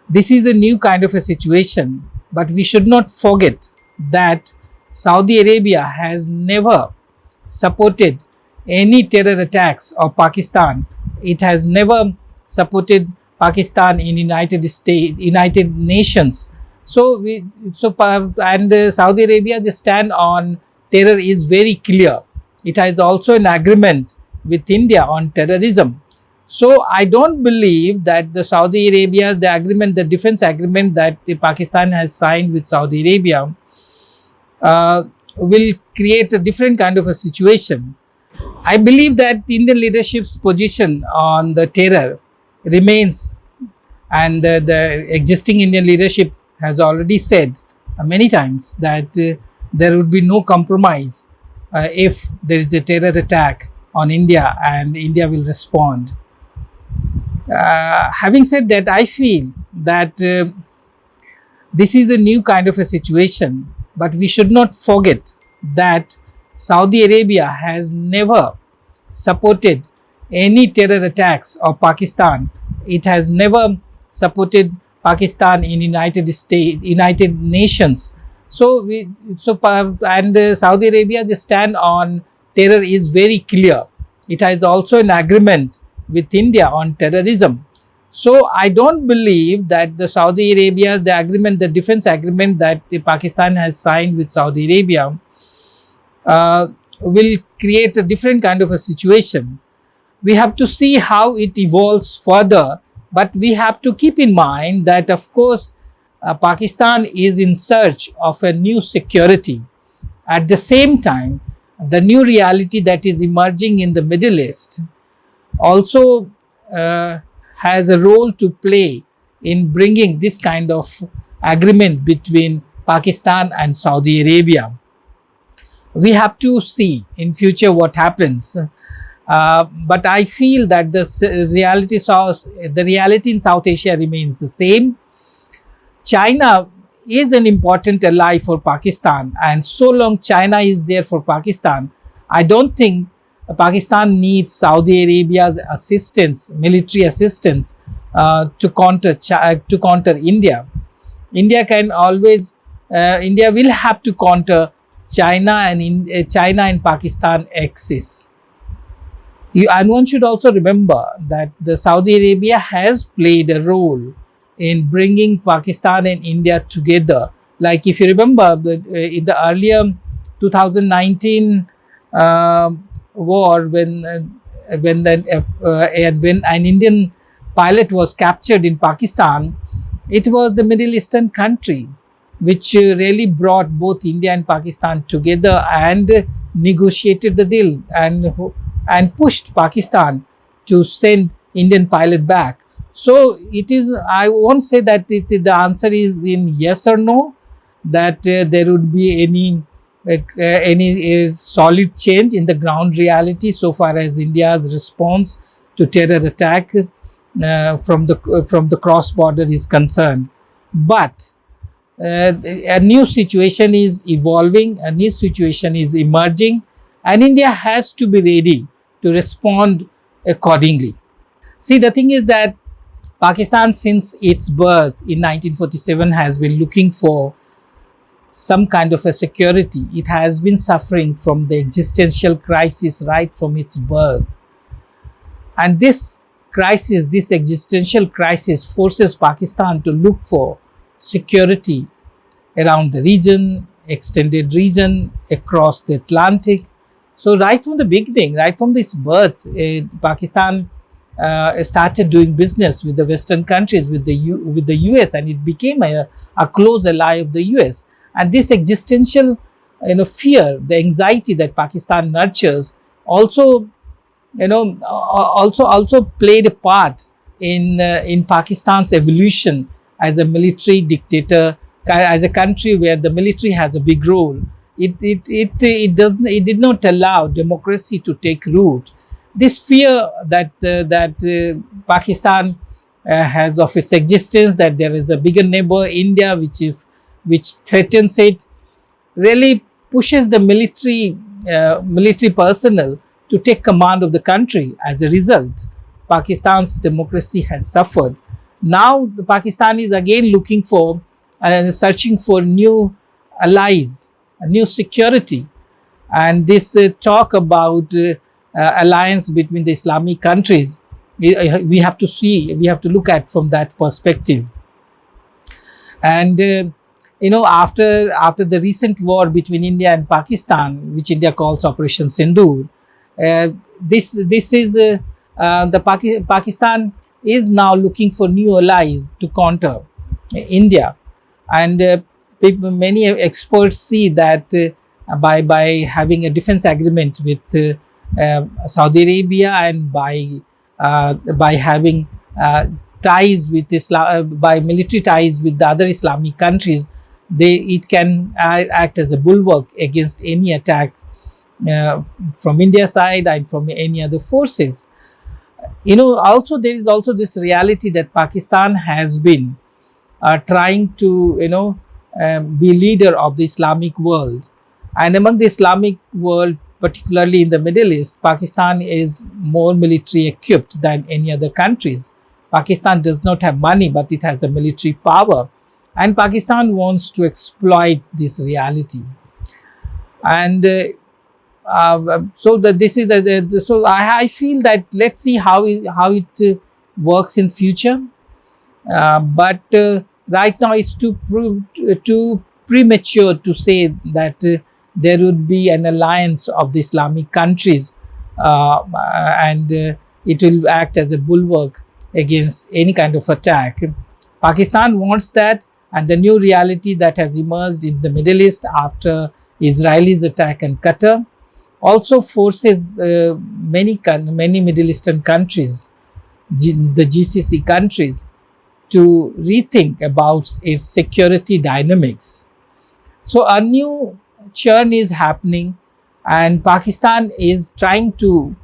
This is a new kind of a situation, but we should not forget that Saudi Arabia has never supported any terror attacks of Pakistan. It has never supported Pakistan in United Nations. Saudi Arabia's stand on terror is very clear. It has also an agreement with India on terrorism. So I don't believe that the defense agreement that Pakistan has signed with Saudi Arabia will create a different kind of a situation. I believe that the Indian leadership's position on the terror remains, and the existing Indian leadership has already said many times that there would be no compromise if there is a terror attack on India, and India will respond. Having said that, I feel that this is a new kind of a situation, but we should not forget that Saudi Arabia has never supported any terror attacks of Pakistan. It has never supported Pakistan in United Nations. Saudi Arabia's stand on terror is very clear. It has also an agreement with India on terrorism. So I don't believe that the defense agreement that Pakistan has signed with Saudi Arabia will create a different kind of a situation. We have to see how it evolves further, but we have to keep in mind that, of course, Pakistan is in search of a new security. At the same time, the new reality that is emerging in the Middle East also has a role to play in bringing this kind of agreement between Pakistan and Saudi Arabia. We have to see in future what happens. But I feel that the reality in South Asia remains the same. China is an important ally for Pakistan, and so long China is there for Pakistan, I don't think Pakistan needs Saudi Arabia's assistance, military assistance, to counter India. India will have to counter China and Pakistan axis. And one should also remember that the Saudi Arabia has played a role in bringing Pakistan and India together. Like if you remember, in the earlier 2019 war, when an Indian pilot was captured in Pakistan, it was the Middle Eastern country which really brought both India and Pakistan together and negotiated the deal and pushed Pakistan to send Indian pilot back. So it is, I won't say that the answer is in yes or no, that there would be any solid change in the ground reality so far as India's response to terror attack from the cross border is concerned. But a new situation is evolving, a new situation is emerging, and India has to be ready to respond accordingly. See, the thing is that Pakistan, since its birth in 1947, has been looking for some kind of a security. It has been suffering from the existential crisis right from its birth. And this existential crisis forces Pakistan to look for security around the region, extended region, across the Atlantic. So right from the beginning, right from its birth, Pakistan started doing business with the Western countries, with the US, and it became a close ally of the US. And this existential, fear, the anxiety that Pakistan nurtures, also played a part in Pakistan's evolution as a military dictator, as a country where the military has a big role. It did not allow democracy to take root. This fear that Pakistan has of its existence, that there is a bigger neighbor, India, which threatens it, really pushes the military personnel to take command of the country. As a result, Pakistan's democracy has suffered. Now the Pakistan is again looking for and searching for new allies, a new security, and this talk about alliance between the Islamic countries, we have to see, we have to look at from that perspective. And after the recent war between India and Pakistan, which India calls Operation Sindoor, this is Pakistan is now looking for new allies to counter India, and many experts see that by having a defense agreement with Saudi Arabia, and by having ties with Islam, by military ties with the other Islamic countries, it can act as a bulwark against any attack from India side and from any other forces. Also there is also this reality that Pakistan has been trying to be leader of the Islamic world, and among the Islamic world, particularly in the Middle East, Pakistan is more military equipped than any other countries. Pakistan does not have money, but it has a military power, and Pakistan wants to exploit this reality. And so that this is so I feel that let's see how it works in future. But right now it's too premature to say that there would be an alliance of the Islamic countries, and it will act as a bulwark against any kind of attack. Pakistan wants that, and the new reality that has emerged in the Middle East after Israel's attack on Qatar also forces many Middle Eastern countries, the GCC countries, to rethink about its security dynamics. So a new churn is happening, and Pakistan is trying to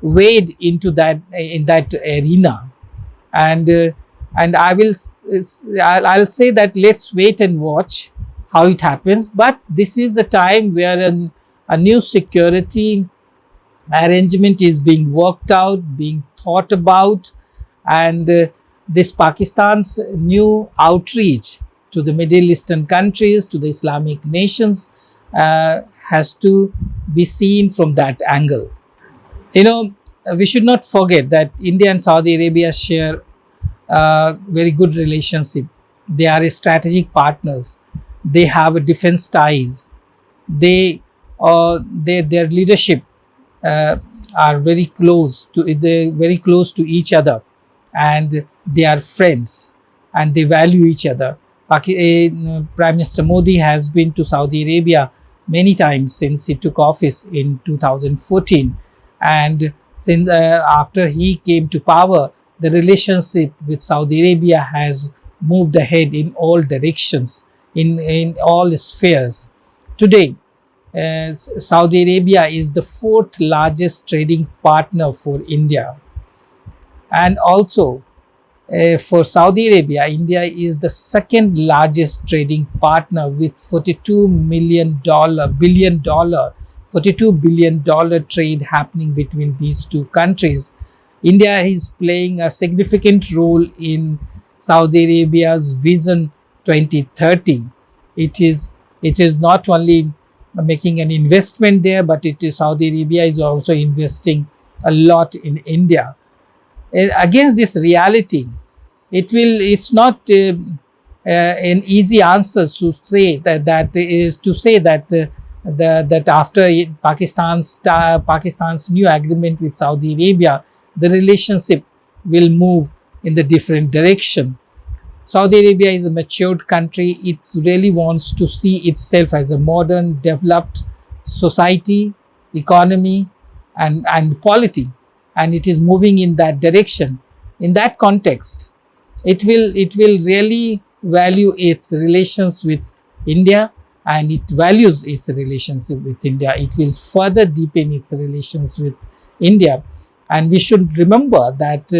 wade into that in that arena. And I'll say that let's wait and watch how it happens. But this is the time where a new security arrangement is being worked out, being thought about, and this Pakistan's new outreach to the Middle Eastern countries, to the Islamic nations, has to be seen from that angle. We should not forget that India and Saudi Arabia share very good relationship. They are strategic partners. They have defense ties. Their leadership are very close to each other, and they are friends, and they value each other. Prime Minister Modi has been to Saudi Arabia many times since he took office in 2014, and since after he came to power, the relationship with Saudi Arabia has moved ahead in all directions, in all spheres. Today, Saudi Arabia is the fourth largest trading partner for India, and also for Saudi Arabia, India is the second largest trading partner with $42 billion trade happening between these two countries. India is playing a significant role in Saudi Arabia's Vision 2030. It is not only making an investment there, but Saudi Arabia is also investing a lot in India. Against this reality, it's not an easy answer to say that after Pakistan's new agreement with Saudi Arabia, the relationship will move in the different direction. Saudi Arabia is a matured country. It really wants to see itself as a modern, developed society, economy, and polity, and it is moving in that direction. In that context, it will really value its relations with India, and it values its relationship with India. It will further deepen its relations with India, and we should remember that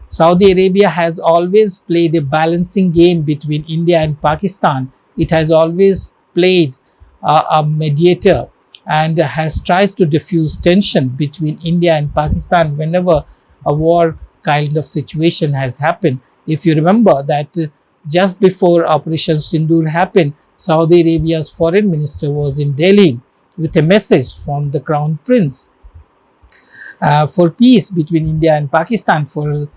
Saudi Arabia has always played a balancing game between India and Pakistan. It has always played a mediator, and has tried to diffuse tension between India and Pakistan whenever a war kind of situation has happened. If you remember that just before Operation Sindoor happened, Saudi Arabia's foreign minister was in Delhi with a message from the Crown Prince for peace between India and Pakistan, for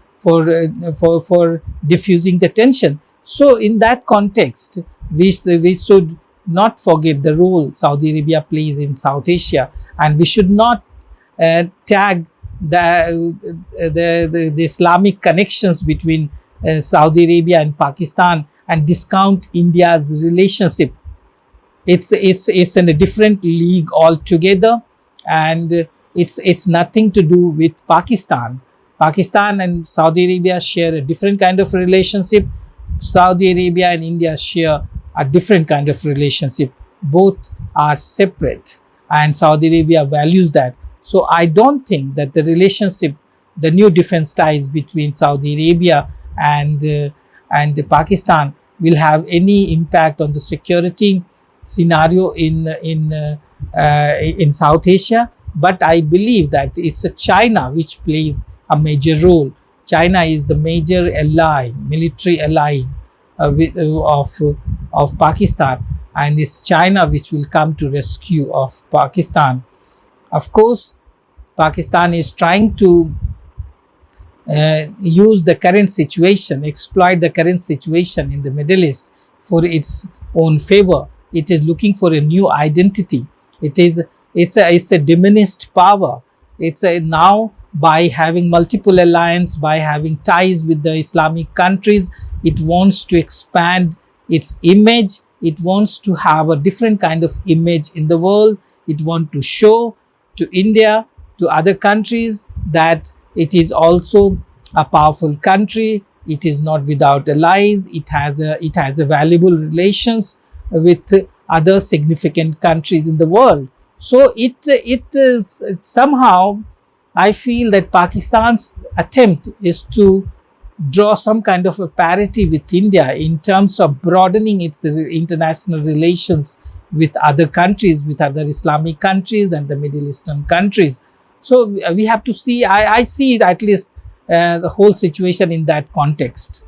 diffusing the tension. So, in that context, we should not forget the role Saudi Arabia plays in South Asia, and we should not tag the Islamic connections between Saudi Arabia and Pakistan and discount India's relationship. It's in a different league altogether, and it's nothing to do with Pakistan. Pakistan and Saudi Arabia share a different kind of relationship. Saudi Arabia and India share a different kind of relationship. Both are separate, and Saudi Arabia values that. So I don't think that the relationship, the new defense ties between Saudi Arabia and Pakistan will have any impact on the security scenario in South Asia. But I believe that it's China which plays a major role. China is the major ally, military allies of Pakistan, and it's China which will come to rescue of Pakistan. Of course, Pakistan is trying to use the current situation, exploit the current situation in the Middle East for its own favor. It is looking for a new identity. It's a diminished power. Now, by having multiple alliance, by having ties with the Islamic countries, it wants to expand its image. It wants to have a different kind of image in the world. It wants to show to India, to other countries, that it is also a powerful country. It is not without allies. It has a valuable relations with other significant countries in the world. So it somehow, I feel that Pakistan's attempt is to draw some kind of a parity with India in terms of broadening its international relations with other countries, with other Islamic countries and the Middle Eastern countries. So we have to see, I see at least the whole situation in that context.